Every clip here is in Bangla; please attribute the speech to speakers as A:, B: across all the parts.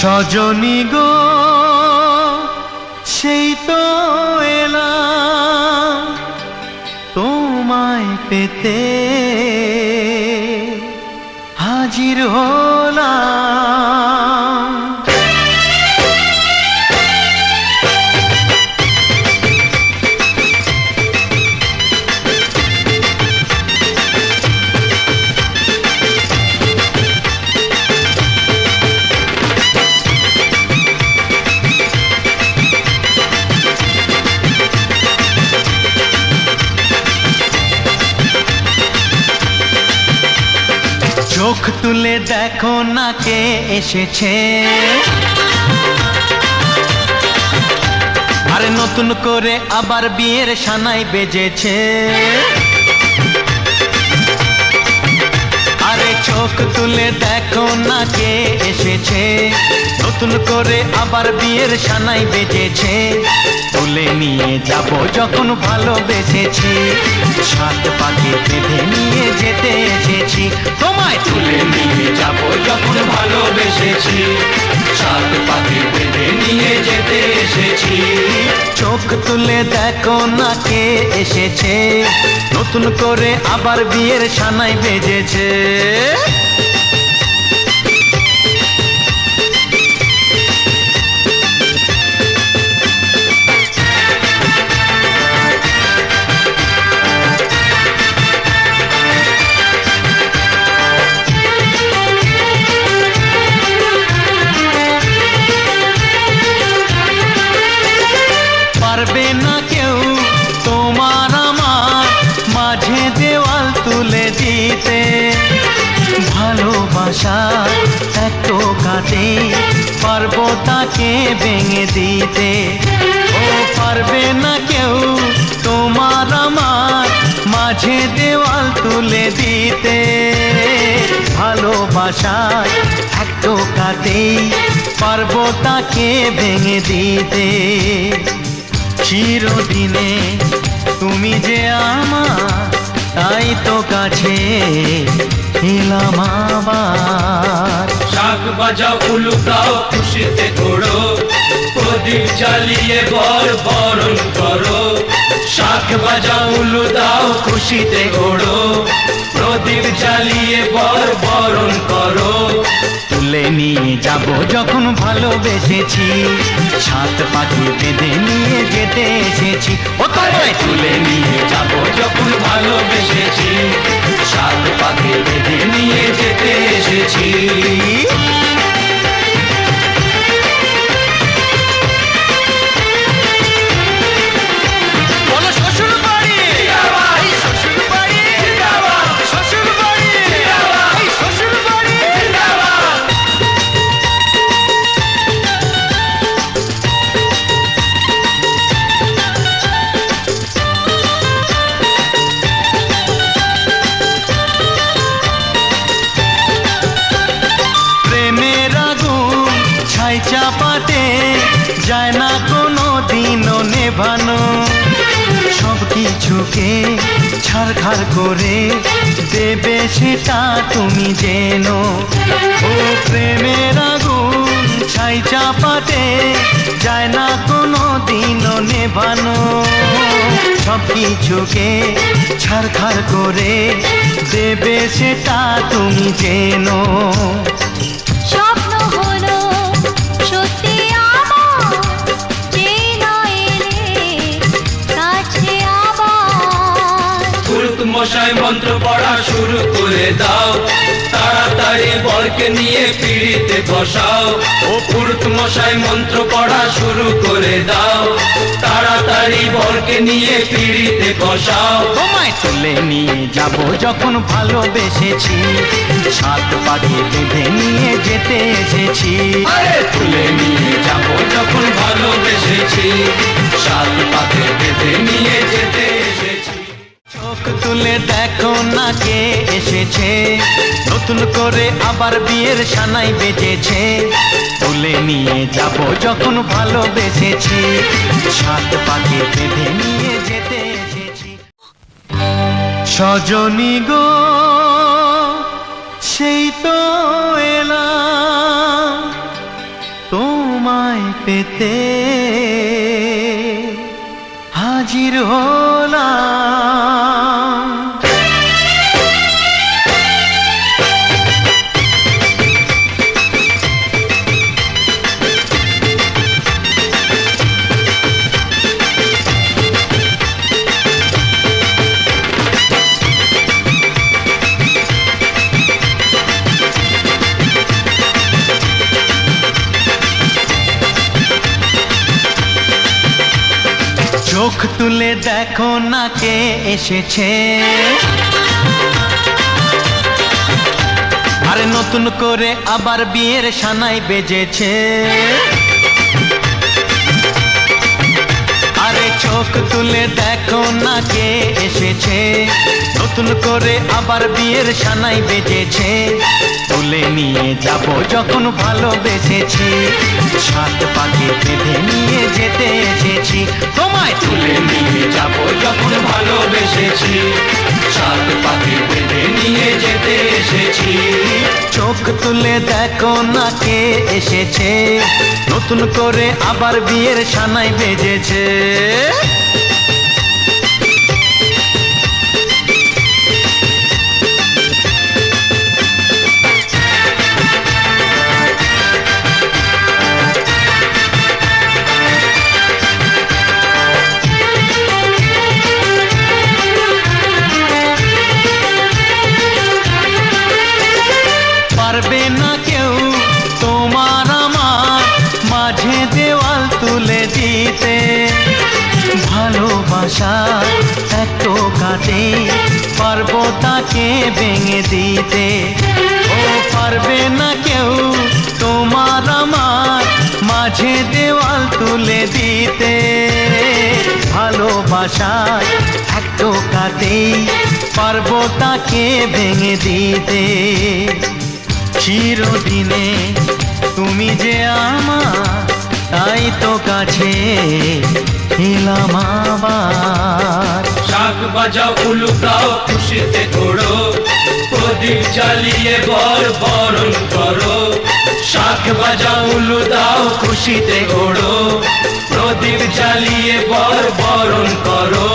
A: সজনী গো সেই তো এলাম তোমায় পেতে হাজির হলাম। চোখ তুলে দেখো না কে এসেছে, আরে নতুন করে আবার বিয়ের সানাই বেজেছে। আরে চোখ তুলে দেখো না কে এসেছে, নতুন করে আবার বিয়ের সানাই বেজেছে। তুলে নিয়ে যাব যখন ভালোবেসেছি, সাত পাকে বেঁধে নিয়ে যেতে এসেছি। তোমায় তুলে নিয়ে যাব যখন ভালোবেসেছি, সাত পাকে বেঁধে নিয়ে যেতে এসেছি। চোখ তুলে দেখো না কে এসেছে, নতুন করে আবার বিয়ের সানাই বেজেছে। পারবে না কেউ তোমার আমার মাঝে দেওয়াল তুলে দিতে, ভালোবাসা এত কাটে পারবো তাকে ভেঙে দিতে। ও পারবে না কেউ তোমার আমার মাঝে দেওয়াল তুলে দিতে, ভালোবাসা এত কাটে পারবো তাকে ভেঙে দিতে। চিরদিনে তুমি যে আমার, তাই তো কাছে এলাম আবার।
B: শাক বাজাও উলুকাও খুশিতে ঘোড়ো, প্রদীপ জ্বালিয়ে বরণ করো। শাক বাজাও উলু দাও খুশিতে ঘোড়ো, প্রদীপ জ্বালিয়ে বরণ করো।
A: তুলে নিয়ে যাব যখন ভালোবেসেছি, সাত পাখি বেঁধে নিয়ে যেতে এসেছি। ও তোমায়
B: তুলে নিয়ে যাব যখন ভালোবেসেছি, সাত পাখি বেঁধে নিয়ে যেতে এসেছি।
A: চাপাতে যায় না কোনো দিনও নেভানো, সব কিছুকে ছাড়খাড় করে দেবে সেটা তুমি জেনো। ও প্রেমের আগুন ছাই চাপাতে যায় না কোনো দিনও নেভানো, সব কিছুকে ছাড়খাড় করে দেবে সেটা তুমি জেনো।
C: স্বপ্ন হলো সত্যি আমার, যে না এলে কাছে আবার।
B: পুরুত মশাই মন্ত্র পড়া শুরু করে দাও, তাড়াতাড়ি বরকে নিয়ে পিড়িতে বসাও। ও পুরুত মশাই মন্ত্র পড়া শুরু করে দাও, তাড়াতাড়ি বরকে নিয়ে পিড়িতে বসাও।
A: তোমায় তুলে নিয়ে যাব যখন ভালোবেসেছি, সাত পাখি বেঁধে নিয়ে যেতে এসেছি।
B: তুলে নিয়ে যাব যখন ভালোবেসেছি, সাত পাখি বেঁধে নিয়ে যেতে এসেছি।
A: চোখ তুলে দেখো না কে এসেছে, নতুন করে আবার বিয়ের সানাই বেজেছে। তুলে নিয়ে যাব যখন ভালোবেসেছি, সাত পাখি বেঁধে নিয়ে যেতে এসেছি। সজনী গো সেই তো এলাম পেতে হাজির হলাম। চোখ তুলে দেখো না কে এসেছে, আরে নতুন করে আবার বিয়ের সানাই বেজেছে। আরে চোখ তুলে দেখো না কে এসেছে, নতুন করে আবার বিয়ের সানাই বেজেছে। তুলে নিয়ে যাব যখন ভালোবেসেছি, সাত পাকে বেঁধে নিয়ে যেতে এসেছি। তোমায় তুলে নিয়ে যাব যখন ভালোবেসেছি,
B: সাত পাকে বেঁধে নিয়ে যেতে এসেছি।
A: চোখ তুলে দেখো না কে এসেছে, নতুন করে আবার বিয়ের সানাই বেজেছে। পারবে না কেউ তোমার আমার মাঝে দেওয়াল তুলে দিতে, ভালোবাসা এত কাটে পারবো তাকে ভেঙে দিতে। ও পারবে না কেউ তোমার আমার মাঝে দেওয়াল তুলে দিতে, ভালোবাসা এত কাটে পারবো তাকে ভেঙে দিতে। চিরদিনে তুমি যে আমার, তাই তো কাছে এলাম আবার।
B: শাক বাজাও উলু দাও খুশিতে ঘোড়ো, প্রদীপ জ্বালিয়ে বরণ করো। শাক বাজাও উলু দাও খুশিতে ঘোড়ো, প্রদীপ জ্বালিয়ে বরণ করো।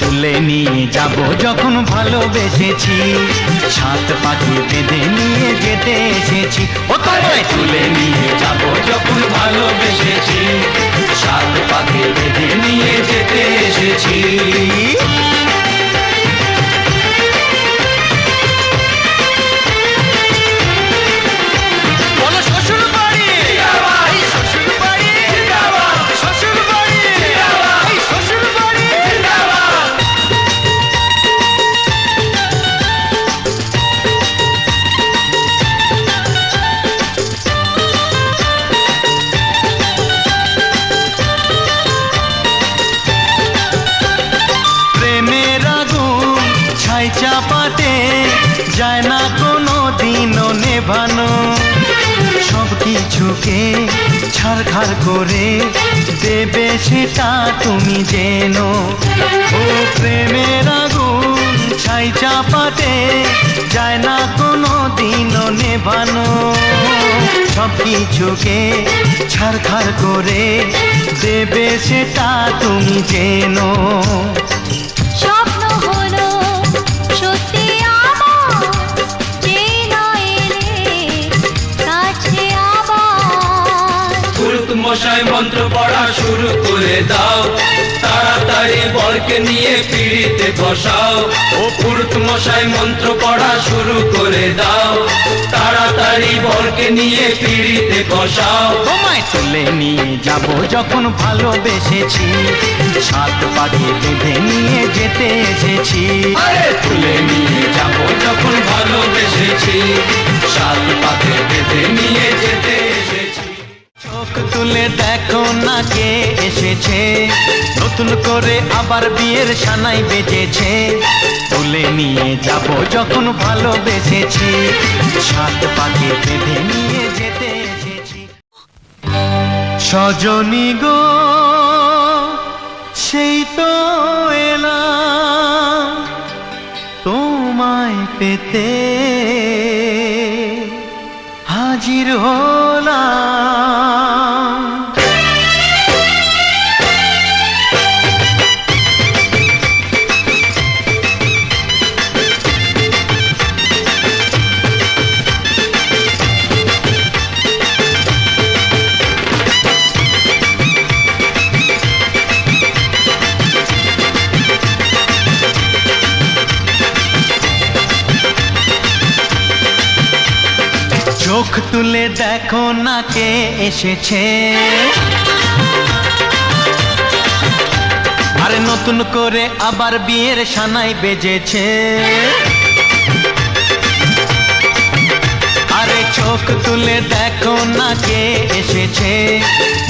A: তুলে নিয়ে যাব যখন ভালোবেসেছি, সাত পাখি বেঁধে নিয়ে যেতে এসেছি। ও তোমায়
B: তুলে নিয়ে যাব যখন ভালোবেসেছি, সাত পাকে বেঁধে নিয়ে যেতে এসেছি।
A: বলো শ্বশুর বাড়ি, এই শ্বশুর বাড়ি, শ্বশুর বাড়ি, এই শ্বশুর বাড়ি। প্রেমের আগুন ছাই চাপাতে যায় না কোনো দিনও নেভানো, সব কিছুকে ছারখার করে দেবে সেটা তুমি জেনো। ও প্রেমের আগুন ছাই চাপাতে যায় না কোনো দিনও নেভানো, সব কিছুকে ছারখার করে দেবে সেটা তুমি জেনো।
C: স্বপ্ন হলো সত্যি আমার, যে না এলে কাছে আবার।
B: পুরুত মশাই মন্ত্র পড়া শুরু করে দাও, তাড়াতাড়ি বরকে নিয়ে পিড়িতে বসাও। ও পুরুত মশাই মন্ত্র পড়া শুরু করে দাও, তাড়াতাড়ি বরকে নিয়ে পিড়িতে বসাও।
A: তোমায় তুলে নিয়ে যাব যখন ভালোবেসেছি, সাত পাখি বেঁধে নিয়ে যেতে এসেছি।
B: আরে তুলে নিয়ে যাব যখন ভালোবেসেছি, সাত পাকে বেঁধে নিয়ে যেতে এসেছি।
A: চোখ তুলে দেখো না কে এসেছে, নতুন করে আবার বিয়ের সানাই বেজেছে। তুলে নিয়ে যাব যখন ভালোবেসেছি, সাত পাখি বেঁধে নিয়ে যেতে এসেছি। সজনী গো সেই তো এলাম তোমায় পেতে, হাজির হলাম। চোখ তুলে দেখো না কে এসেছে, আরে নতুন করে আবার বিয়ের সানাই বেজেছে। আরে চোখ তুলে দেখো না কে এসেছে,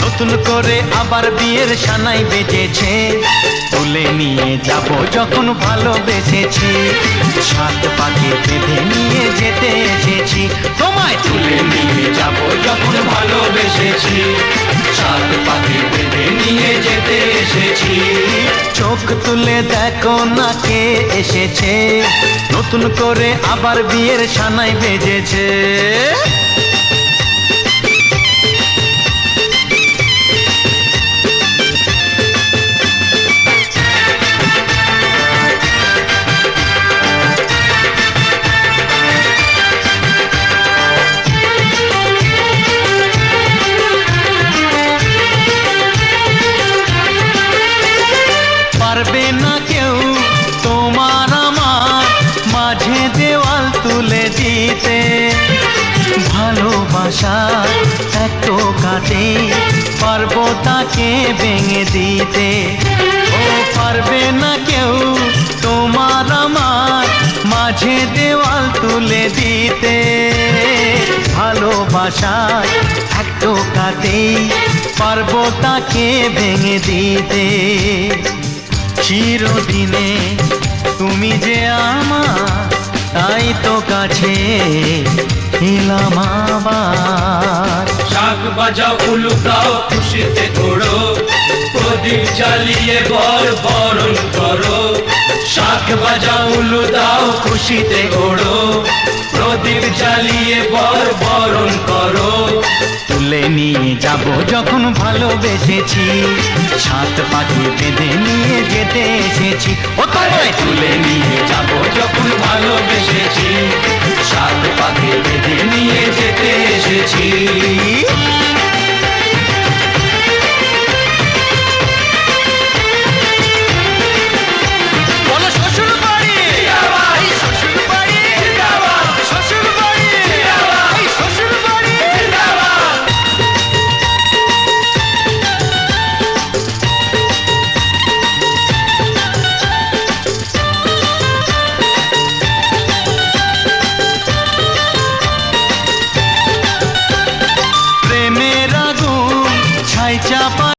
A: নতুন করে আবার বিয়ের সানাই বেজেছে। তুলে নিয়ে যাব যখন ভালোবেসেছি, সাত পাকে বেঁধে নিয়ে যেতে এসেছি। তোমায় তুলে নিয়ে যাব যখন ভালোবেসেছি,
B: সাত পাখি বেঁধে নিয়ে যেতে এসেছি।
A: চোখ তুলে দেখো না কে এসেছে, নতুন করে আবার বিয়ের সানাই বেজেছে। পারবে না কেউ তোমার আমার মাঝে দেওয়াল তুলে দিতে, ভালোবাসা এত কাটে পারবো তাকে ভেঙে দিতে। ও পারবে না কেউ তোমার আমার মাঝে দেওয়াল তুলে দিতে, ভালোবাসা এত কাটে পারবো তাকে ভেঙে দিতে। চিরদিনে তুমি যে আমার, তাই তো কাছে এলাম আবার।
B: শাক বাজাও উলু দাও খুশিতে ওড়ো, প্রদীপ জ্বালিয়ে বরণ করো। শাক বাজাও উলু দাও খুশিতে ওড়ো, প্রদীপ জ্বালিয়ে বরণ করো।
A: তুলে নিয়ে যাব যখন ভালোবেসেছি, সাত পাখি বেঁধে নিয়ে যেতে এসেছি। ও তোমায়
B: তুলে নিয়ে যাব যখন ভালোবেসেছি, সাত পাখি বেঁধে নিয়ে যেতে এসেছি।
A: প্রেমের আগুন ছাই চাপা